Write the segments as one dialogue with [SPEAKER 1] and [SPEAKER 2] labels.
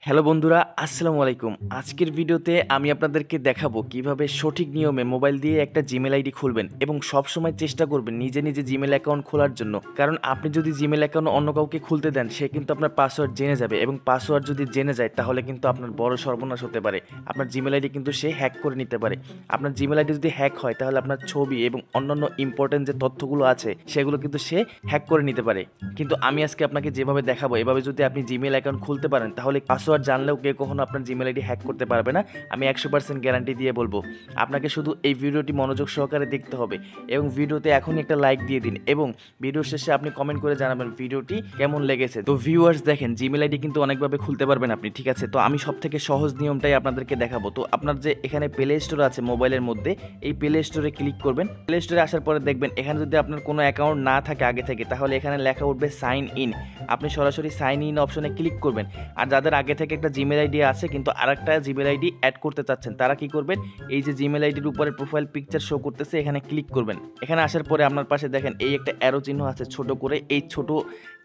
[SPEAKER 1] Hello বন্ধুরা, আসসালামু আলাইকুম। আজকের ভিডিওতে আমি আপনাদেরকে দেখাবো কিভাবে সঠিক নিয়মে মোবাইল দিয়ে একটা জিমেল আইডি খুলবেন এবং সবসময় চেষ্টা করবেন নিজে নিজে জিমেল অ্যাকাউন্ট খোলার জন্য। কারণ আপনি যদি জিমেল অ্যাকাউন্ট অন্য কাউকে খুলতে দেন, সে কিন্তু আপনার পাসওয়ার্ড জেনে যাবে এবং পাসওয়ার্ড যদি জেনে যায় তাহলে কিন্তু আপনার বড় সর্বনাশ হতে পারে। আপনার জিমেল আইডি কিন্তু সে হ্যাক করে নিতে পারে। আপনার জিমেল আইডি যদি হ্যাক হয় তাহলে আপনার ছবি এবং অন্যান্য ইম্পর্টেন্ট যে তথ্যগুলো আছে সেগুলো কিন্তু সে হ্যাক করে নিতে পারে। কিন্তু আমি আজকে আপনাকে যেভাবে দেখাবো, এভাবে যদি আপনি জিমেল অ্যাকাউন্ট খুলতে পারেন তাহলে পাসওয়ার্ড জানলেও কেউ কখনো আপনার জিমেল আইডি হ্যাক করতে পারবে না। আমি 100% গ্যারান্টি দিয়ে বলবো। আপনাকে শুধু এই ভিডিওটি মনোযোগ সহকারে দেখতে হবে এবং ভিডিওতে এখনই একটা লাইক দিয়ে দিন এবং ভিডিও শেষে আপনি কমেন্ট করে জানাবেন ভিডিওটি কেমন লেগেছে। তো ভিউয়ার্স, দেখেন জিমেল আইডি কিন্তু অনেকভাবে খুলতে পারবেন আপনি, ঠিক আছে? তো আমি সব থেকে সহজ নিয়মটাই আপনাদেরকে দেখাবো। তো আপনার যে এখানে প্লে স্টোর আছে মোবাইলের মধ্যে, এই প্লে স্টোরে ক্লিক করবেন। প্লে স্টোরে আসার পরে দেখবেন এখানে যদি আপনার কোনো অ্যাকাউন্ট না থাকে আগে থেকে, তাহলে এখানে লেখা উঠবে সাইন ইন। আপনি সরাসরি সাইন ইন অপশনে ক্লিক করবেন। আর যাদের আগে থেকে একটা জিমেল আইডি আছে কিন্তু আরেকটা জিমেল আইডি অ্যাড করতে চাচ্ছেন, তারা কি করবেন, এই যে জিমেল আইডির উপরে প্রোফাইল পিকচার শো করতেছে এখানে ক্লিক করবেন। এখানে আসার পরে আপনার পাশে দেখেন এই একটা অ্যারো চিহ্ন আছে ছোট করে, এই ছোট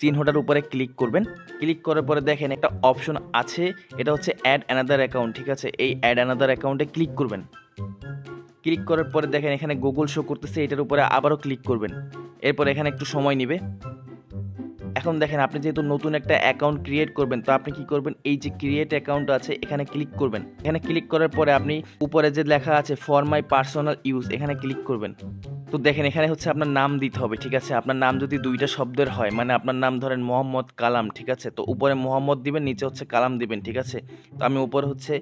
[SPEAKER 1] চিহ্নটার উপরে ক্লিক করবেন। ক্লিক করার পরে দেখেন একটা অপশন আছে, এটা হচ্ছে অ্যাড অ্যানাদার অ্যাকাউন্ট, ঠিক আছে? এই অ্যাড অ্যানাদার অ্যাকাউন্টে ক্লিক করবেন। ক্লিক করার পরে দেখেন এখানে গুগল শো করতেছে, এটার উপরে আবারও ক্লিক করবেন। এরপর এখানে একটু সময় নেবে। এখন দেখেন আপনি যেহেতু নতুন একটা অ্যাকাউন্ট ক্রিয়েট করবেন, তো আপনি কি করবেন, এই যে ক্রিয়েট অ্যাকাউন্ট আছে এখানে ক্লিক করবেন। এখানে ক্লিক করার পরে আপনি উপরে যে লেখা আছে ফর মাই পার্সোনাল ইউজ, এখানে ক্লিক করবেন। তো দেখেন এখানে হচ্ছে আপনার নাম দিতে হবে, ঠিক আছে? আপনার নাম যদি দুইটা শব্দের হয়, মানে আপনার নাম ধরেন মোহাম্মদ কালাম, ঠিক আছে? তো উপরে মোহাম্মদ দিবেন, নিচে হচ্ছে কালাম দিবেন, ঠিক আছে? তো আমি উপরে হচ্ছে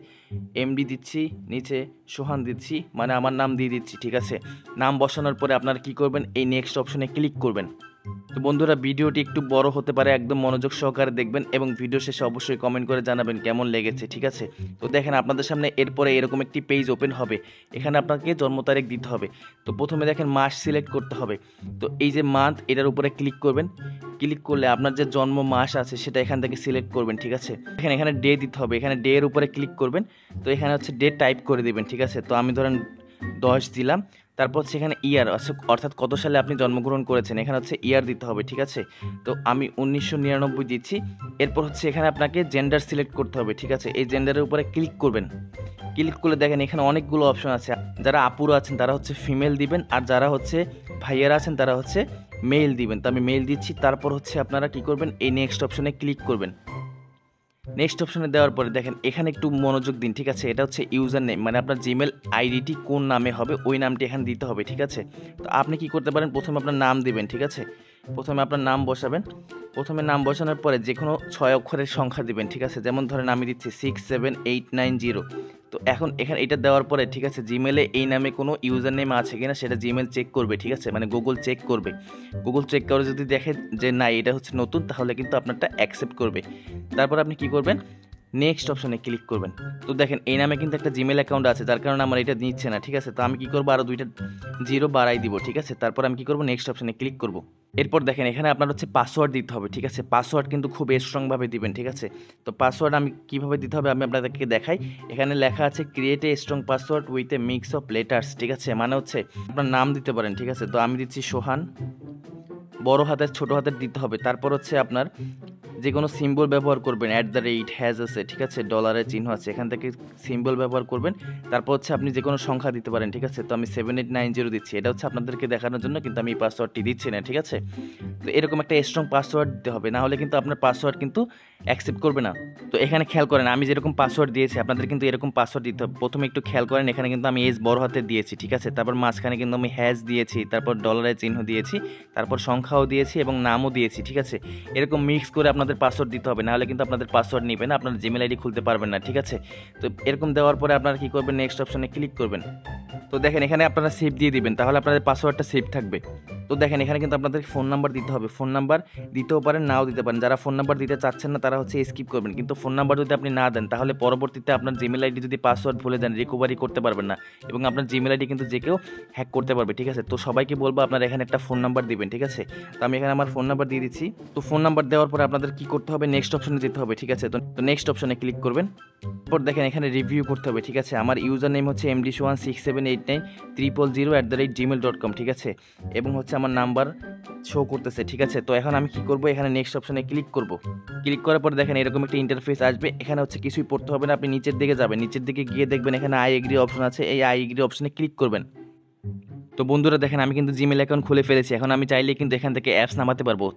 [SPEAKER 1] এমডি দিচ্ছি, নিচে সোহান দিচ্ছি, মানে আমার নাম দিয়ে দিচ্ছি, ঠিক আছে? নাম বসানোর পরে আপনারা কি করবেন, এই নেক্সট অপশনে ক্লিক করবেন। তো বন্ধুরা, ভিডিওটি একটু বড় হতে পারে, একদম মনোযোগ সহকারে দেখবেন এবং ভিডিও শেষে অবশ্যই কমেন্ট করে জানাবেন কেমন লেগেছে, ঠিক আছে? তো দেখেন আপনাদের সামনে এরপরে এরকম একটি পেজ ওপেন হবে। এখানে আপনাকে জন্ম তারিখ দিতে হবে। তো প্রথমে দেখেন মাস সিলেক্ট করতে হবে। তো এই যে মান্থ, এটার উপরে ক্লিক করবেন। ক্লিক করলে আপনার যে জন্ম মাস আছে সেটা এখান থেকে সিলেক্ট করবেন, ঠিক আছে? এখানে ডে দিতে হবে, এখানে ডে এর উপরে ক্লিক করবেন। তো এখানে হচ্ছে ডে টাইপ করে দিবেন, ঠিক আছে? তো আমি ধরেন 10 দিলাম। তারপর হচ্ছে এখানে ইয়ার আছে, অর্থাৎ কত সালে আপনি জন্মগ্রহণ করেছেন, এখানে হচ্ছে ইয়ার দিতে হবে, ঠিক আছে? তো আমি 1999 দিচ্ছি। এরপর হচ্ছে এখানে আপনাকে জেন্ডার সিলেক্ট করতে হবে, ঠিক আছে? এই জেন্ডারের উপরে ক্লিক করবেন। ক্লিক করলে দেখেন এখানে অনেকগুলো অপশন আছে। যারা আপুরা আছেন তারা হচ্ছে ফিমেল দিবেন, আর যারা হচ্ছে ভাইয়ারা আছেন তারা হচ্ছে মেল দিবেন। তো আমি মেল দিচ্ছি। তারপর হচ্ছে আপনারা কি করবেন, এই নেক্সট অপশনে ক্লিক করবেন। নেক্সট অপশনে দেওয়ার পরে দেখেন এখানে একটু মনোযোগ দিন, ঠিক আছে? এটা হচ্ছে ইউজার নেম, মানে আপনার জিমেল আইডিটি কোন নামে হবে ওই নামটি এখানে দিতে হবে, ঠিক আছে? তো আপনি কি করতে পারেন, প্রথমে আপনার নাম দিবেন, ঠিক আছে? প্রথমে আপনার নাম বসাবেন। প্রথমে নাম বসানোর পরে যে কোনো 6 অক্ষরের সংখ্যা দিবেন, ঠিক আছে? যেমন ধরেন আমি দিচ্ছি 67890। তো এখন এখানে এটা দেওয়ার পরে, ঠিক আছে, জিমেলে এই নামে কোনো ইউজার নেম আছে কিনা সেটা জিমেল চেক করবে, ঠিক আছে? মানে গুগল চেক করবে। গুগল চেক করে যদি দেখে যে না এটা হচ্ছে নতুন, তাহলে কিন্তু আপনারটা অ্যাকসেপ্ট করবে। তারপর আপনি কি করবেন, নেক্সট অপশনে ক্লিক করবেন। তো দেখেন এই নামে কিন্তু একটা জিমেল অ্যাকাউন্ট আছে, যার কারণে আমার এটা নিচ্ছে না, ঠিক আছে? তো আমি কি করবো, আরও 2টা জিরো বাড়াই দিব, ঠিক আছে? তারপর আমি কি করবো, নেক্সট অপশনে ক্লিক করব। এরপর দেখেন এখানে আপনার হচ্ছে পাসওয়ার্ড দিতে হবে, ঠিক আছে? পাসওয়ার্ড কিন্তু খুব স্ট্রংভাবে দিবেন, ঠিক আছে? তো পাসওয়ার্ড আমি কিভাবে দিতে হবে আমি আপনাদেরকে দেখাই। এখানে লেখা আছে create a strong password with a mix of letters, ঠিক আছে? মানে হচ্ছে আপনার নাম দিতে পারেন, ঠিক আছে? তো আমি দিচ্ছি সোহান, বড় হাতের ছোট হাতের দিতে হবে। তারপর হচ্ছে আপনার যে কোনো সিম্বল ব্যবহার করবেন, @হ্যাজ আছে, ঠিক আছে? ডলারের চিহ্ন আছে, এখান থেকে সিম্বল ব্যবহার করবেন। তারপর হচ্ছে আপনি যে কোনো সংখ্যা দিতে পারেন, ঠিক আছে? তো আমি 7890 দিচ্ছি। এটা হচ্ছে আপনাদেরকে দেখানোর জন্য, কিন্তু আমি এই পাসওয়ার্ডটি দিচ্ছি না, ঠিক আছে? তো এরকম একটা স্ট্রং পাসওয়ার্ড দিতে হবে, না হলে কিন্তু আপনার পাসওয়ার্ড কিন্তু অ্যাকসেপ্ট করবে না। তো এখানে খেয়াল করেন আমি যেরকম পাসওয়ার্ড দিয়েছি আপনাদের কিন্তু এরকম পাসওয়ার্ড দিতে হবে। প্রথমে একটু খেয়াল করেন, এখানে কিন্তু আমি এস বড় হাতে দিয়েছি, ঠিক আছে? তারপর মাঝখানে কিন্তু আমি হ্যাজ দিয়েছি, তারপর ডলারের চিহ্ন দিয়েছি, তারপর সংখ্যাও দিয়েছি এবং নামও দিয়েছি, ঠিক আছে? এরকম মিক্স করে আপনাদের পাসওয়ার্ড দিতে হবে, নাহলে কিন্তু আপনাদের পাসওয়ার্ড নেবে না, আপনার জিমেল আইডি খুলতে পারবেন না, ঠিক আছে? তো এরকম দেওয়ার পরে আপনারা কি করবেন, নেক্সট অপশনে ক্লিক করবেন। তো দেখেন এখানে আপনারা সেভ দিয়ে দিবেন, তাহলে আপনাদের পাসওয়ার্ডটা সেভ থাকবে। তো দেখেন এখানে কিন্তু আপনাদের ফোন নাম্বার দিতে হবে। ফোন নাম্বার দিতেও পারেন, নাও দিতে পারেন। যারা ফোন নাম্বার দিতে চাচ্ছেন না তারা হচ্ছে স্কিপ করবেন। কিন্তু ফোন নাম্বার যদি আপনি না দেন তাহলে পরবর্তীতে আপনার জিমেল আইডি যদি পাসওয়ার্ড ভুলে যান রিকভারি করতে পারবেন না এবং আপনার জিমেল আইডি কিন্তু যে কেউ হ্যাক করতে পারবে, ঠিক আছে? তো সবাইকে বলবো আপনারা এখানে একটা ফোন নাম্বার দিবেন, ঠিক আছে? তো আমি এখানে আমার ফোন নাম্বার দিয়ে দিচ্ছি। তো ফোন নাম্বার দেওয়ার পরে আপনাদের কি করতে হবে, নেক্সট অপশনে যেতে হবে, ঠিক আছে। তো নেক্সট অপশনে ক্লিক করবেন। তারপর দেখেন এখানে রিভিউ করতে হবে, ঠিক আছে। আমার ইউজার নেম হচ্ছে md1678900@gmail.com, ঠিক আছে, এবং হচ্ছে আমার নাম্বার শো করতেছে, ঠিক আছে। তো এখন আমি কি করব, এখানে নেক্সট অপশনে ক্লিক করব। ক্লিক করার পর দেখেন এরকম একটা ইন্টারফেস আসবে। এখানে হচ্ছে কিছুই পড়তে হবে না, আপনি নিচের দিকে যাবেন, নিচের দিকে গিয়ে দেখবেন এখানে আই এগ্রি অপশন আছে, এই আই এগ্রি অপশনে ক্লিক করবেন। তো বন্ধুরা দেখেন আমি কিন্তু জিমেল অ্যাকাউন্ট খুলে ফেলেছি। এখন আমি চাইলে কিন্তু এখান থেকে অ্যাপস নামাতে পারবো।